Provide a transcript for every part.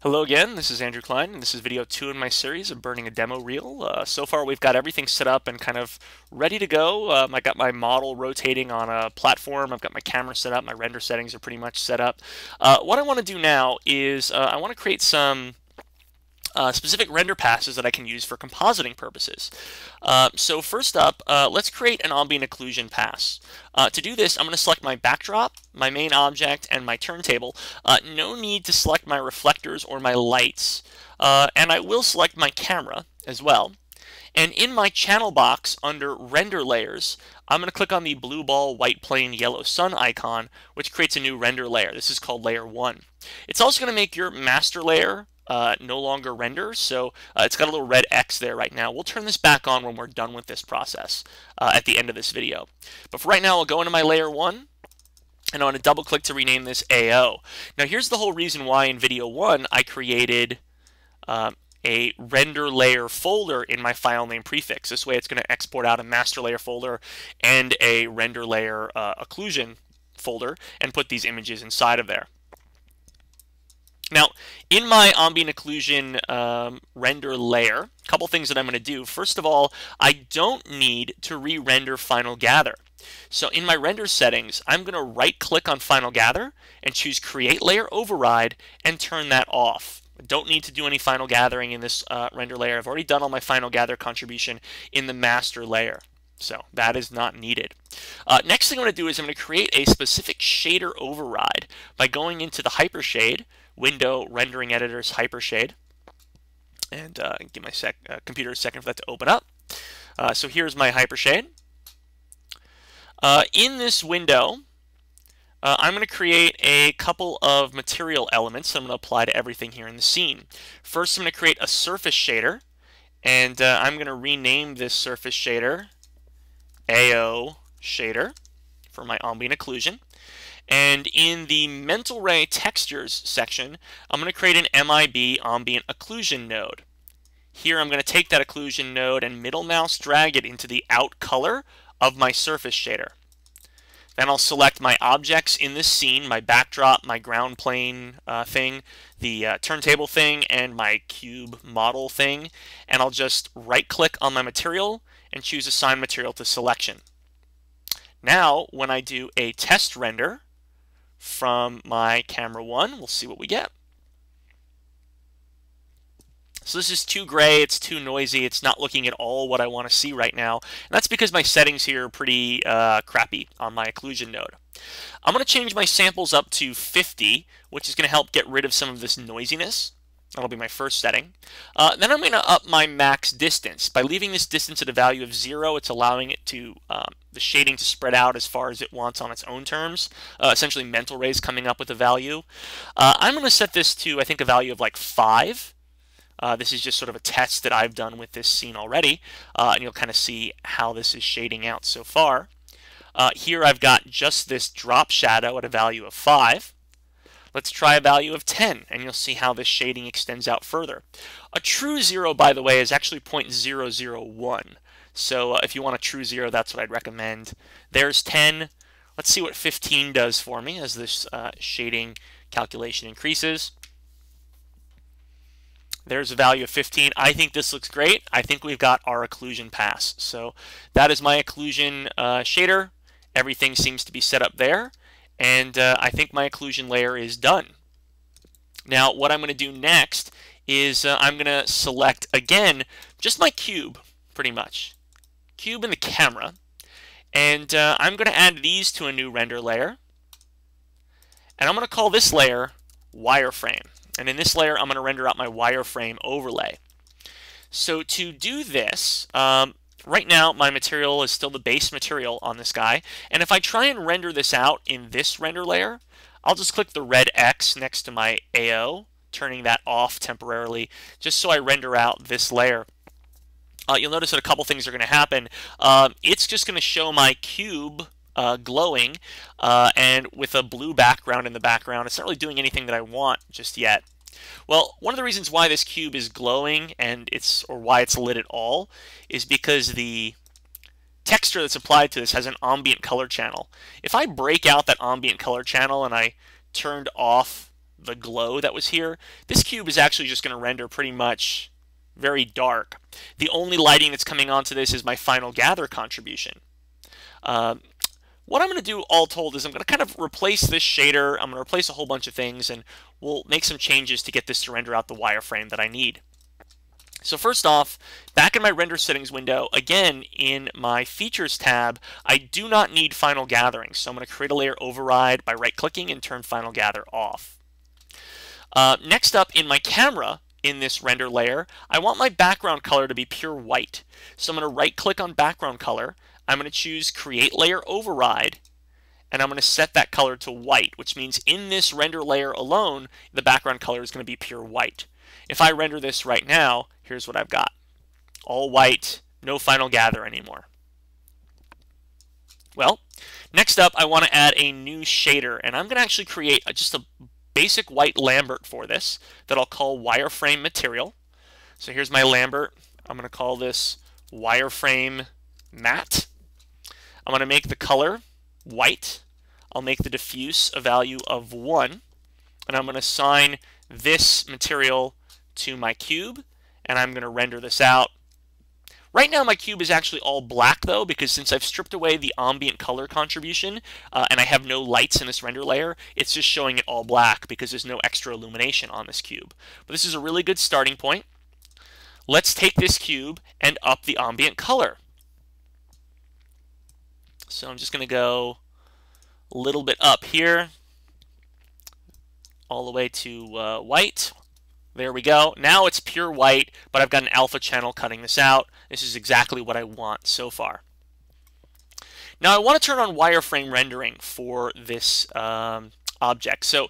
Hello again, this is Andrew Klein, and this is video 2 in my series of burning a demo reel. So far we've got everything set up and kind of ready to go. I got my model rotating on a platform, I've got my camera set up, my render settings are pretty much set up. What I want to do now is I want to create some specific render passes that I can use for compositing purposes. So first up, let's create an ambient occlusion pass. To do this, I'm going to select my backdrop, my main object, and my turntable. No need to select my reflectors or my lights, and I will select my camera as well. And in my channel box under render layers, I'm going to click on the blue ball, white plane, yellow sun icon, which creates a new render layer. This is called layer 1. It's also going to make your master layer no longer render, so it's got a little red X there right now. We'll turn this back on when we're done with this process at the end of this video. But for right now, I'll go into my layer 1, and I want to double click to rename this AO. Now here's the whole reason why in video 1 I created a render layer folder in my file name prefix. This way it's going to export out a master layer folder and a render layer occlusion folder and put these images inside of there. Now, in my ambient occlusion render layer, a couple things that I'm going to do. First of all, I don't need to re-render Final Gather. So in my render settings, I'm going to right-click on Final Gather and choose Create Layer Override and turn that off. I don't need to do any Final Gathering in this render layer. I've already done all my Final Gather contribution in the master layer. So that is not needed. Next thing I'm going to do is I'm going to create a specific shader override by going into the Hypershade window, rendering editors, Hypershade, and give my computer a second for that to open up. So here's my Hypershade. In this window, I'm going to create a couple of material elements that I'm going to apply to everything here in the scene. First, I'm going to create a surface shader, and I'm going to rename this surface shader AO shader for my ambient occlusion. And in the mental ray textures section, I'm going to create an MIB ambient occlusion node. Here I'm going to take that occlusion node and middle mouse drag it into the out color of my surface shader. Then I'll select my objects in this scene, my backdrop, my ground plane thing, the turntable thing, and my cube model thing, and I'll just right click on my material and choose Assign Material to Selection. Now, when I do a test render from my camera 1, we'll see what we get. So this is too gray, it's too noisy, it's not looking at all what I want to see right now. And that's because my settings here are pretty crappy on my occlusion node. I'm going to change my samples up to 50, which is going to help get rid of some of this noisiness. That'll be my first setting. Then I'm going to up my max distance. By leaving this distance at a value of 0, it's allowing it to the shading to spread out as far as it wants on its own terms. Essentially mental rays coming up with a value. I'm going to set this to, I think, a value of like 5. This is just sort of a test that I've done with this scene already, and you'll kind of see how this is shading out so far. Here I've got just this drop shadow at a value of 5. Let's try a value of 10, and you'll see how this shading extends out further. A true 0, by the way, is actually 0.001. So if you want a true 0, that's what I'd recommend. There's 10. Let's see what 15 does for me as this shading calculation increases. There's a value of 15. I think this looks great. I think we've got our occlusion pass. So that is my occlusion shader. Everything seems to be set up there. And I think my occlusion layer is done. Now what I'm going to do next is I'm going to select, again, just my cube, pretty much. Cube and the camera. And I'm going to add these to a new render layer. And I'm going to call this layer wireframe. And in this layer, I'm going to render out my wireframe overlay. So to do this, right now my material is still the base material on this guy. And if I try and render this out in this render layer, I'll just click the red X next to my AO, turning that off temporarily, just so I render out this layer. You'll notice that a couple things are going to happen. It's just going to show my cube glowing and with a blue background in the background. It's not really doing anything that I want just yet. Well, one of the reasons why this cube is glowing and why it's lit at all is because the texture that's applied to this has an ambient color channel. If I break out that ambient color channel and I turned off the glow that was here, this cube is actually just going to render pretty much very dark. The only lighting that's coming onto this is my final gather contribution. What I'm going to do all told is I'm going to kind of replace this shader. I'm going to replace a whole bunch of things, and we'll make some changes to get this to render out the wireframe that I need. So first off, back in my render settings window, again in my features tab, I do not need final gathering. So I'm going to create a layer override by right clicking and turn final gather off. Next up in my camera, in this render layer, I want my background color to be pure white. So I'm going to right click on background color. I'm going to choose create layer override, and I'm going to set that color to white, which means in this render layer alone, the background color is going to be pure white. If I render this right now, here's what I've got. All white, no final gather anymore. Well, next up, I want to add a new shader, and I'm going to actually create just a basic white Lambert for this that I'll call wireframe material. So here's my Lambert. I'm going to call this wireframe matte. I'm going to make the color white. I'll make the diffuse a value of 1, and I'm going to assign this material to my cube, and I'm going to render this out. Right now my cube is actually all black though, because since I've stripped away the ambient color contribution and I have no lights in this render layer, it's just showing it all black because there's no extra illumination on this cube. But this is a really good starting point. Let's take this cube and up the ambient color. So I'm just going to go a little bit up here, all the way to white. There we go. Now it's pure white, but I've got an alpha channel cutting this out. This is exactly what I want so far. Now I want to turn on wireframe rendering for this object. So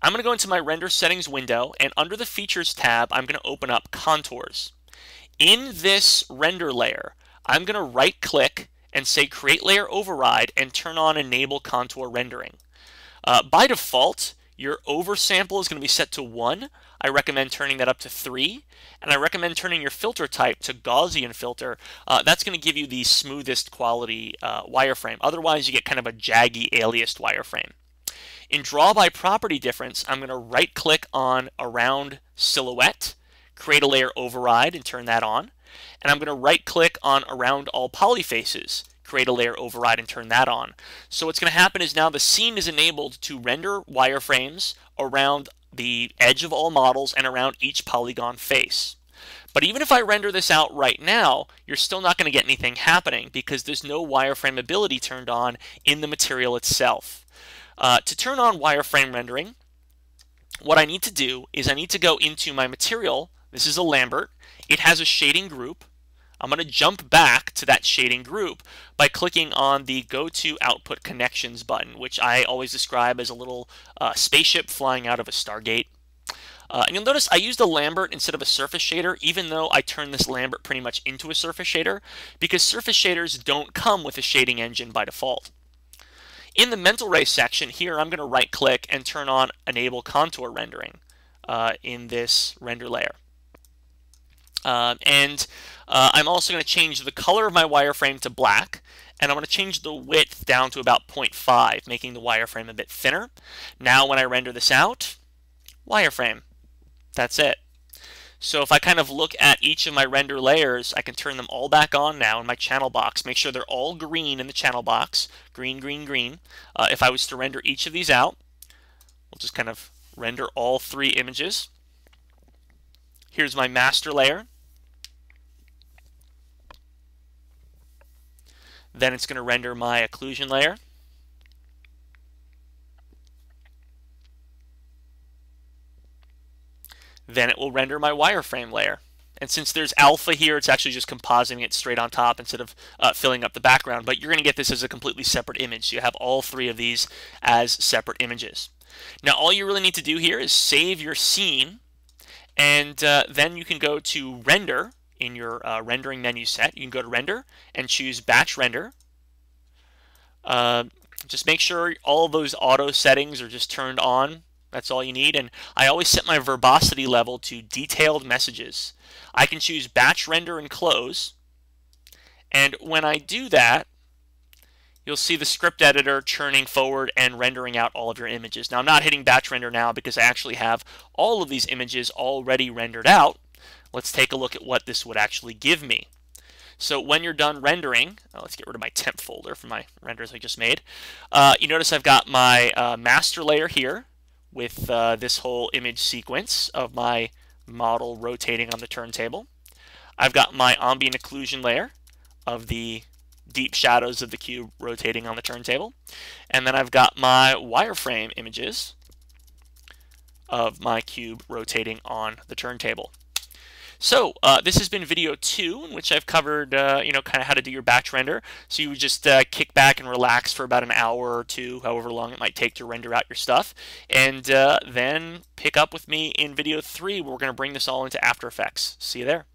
I'm going to go into my render settings window, and under the features tab, I'm going to open up contours. In this render layer, I'm going to right click and say create layer override and turn on enable contour rendering. By default, your oversample is going to be set to 1. I recommend turning that up to 3. And I recommend turning your filter type to Gaussian filter. That's going to give you the smoothest quality wireframe. Otherwise, you get kind of a jaggy, aliased wireframe. In draw by property difference, I'm going to right click on around silhouette, create a layer override and turn that on. And I'm going to right click on around all polyfaces, create a layer override and turn that on. So what's going to happen is now the scene is enabled to render wireframes around the edge of all models and around each polygon face. But even if I render this out right now, you're still not going to get anything happening because there's no wireframe ability turned on in the material itself. To turn on wireframe rendering, what I need to do is I need to go into my material. This is a Lambert. It has a shading group. I'm going to jump back to that shading group by clicking on the Go to Output Connections button, which I always describe as a little spaceship flying out of a Stargate. And you'll notice I used a Lambert instead of a surface shader, even though I turned this Lambert pretty much into a surface shader, because surface shaders don't come with a shading engine by default. In the mental ray section here, I'm going to right click and turn on Enable Contour Rendering in this render layer. I'm also going to change the color of my wireframe to black, and I'm going to change the width down to about 0.5, making the wireframe a bit thinner. Now when I render this out, wireframe. That's it. So if I kind of look at each of my render layers, I can turn them all back on now in my channel box. Make sure they're all green in the channel box. Green, green, green. If I was to render each of these out, we'll just kind of render all 3 images. Here's my master layer. Then it's going to render my occlusion layer. Then it will render my wireframe layer. And since there's alpha here, it's actually just compositing it straight on top instead of filling up the background. But you're going to get this as a completely separate image. So you have all 3 of these as separate images. Now all you really need to do here is save your scene, and then you can go to render in your rendering menu set. You can go to render and choose batch render. Just make sure all those auto settings are just turned on. That's all you need. And I always set my verbosity level to detailed messages. I can choose batch render and close. And when I do that, you'll see the script editor churning forward and rendering out all of your images. Now I'm not hitting batch render now because I actually have all of these images already rendered out. Let's take a look at what this would actually give me. So when you're done rendering, let's get rid of my temp folder for my renders I just made. You notice I've got my master layer here with this whole image sequence of my model rotating on the turntable. I've got my ambient occlusion layer of the deep shadows of the cube rotating on the turntable. And then I've got my wireframe images of my cube rotating on the turntable. So this has been video 2, in which I've covered, kind of how to do your batch render. So you would just kick back and relax for about an hour or two, however long it might take to render out your stuff, and then pick up with me in video 3, where we're going to bring this all into After Effects. See you there.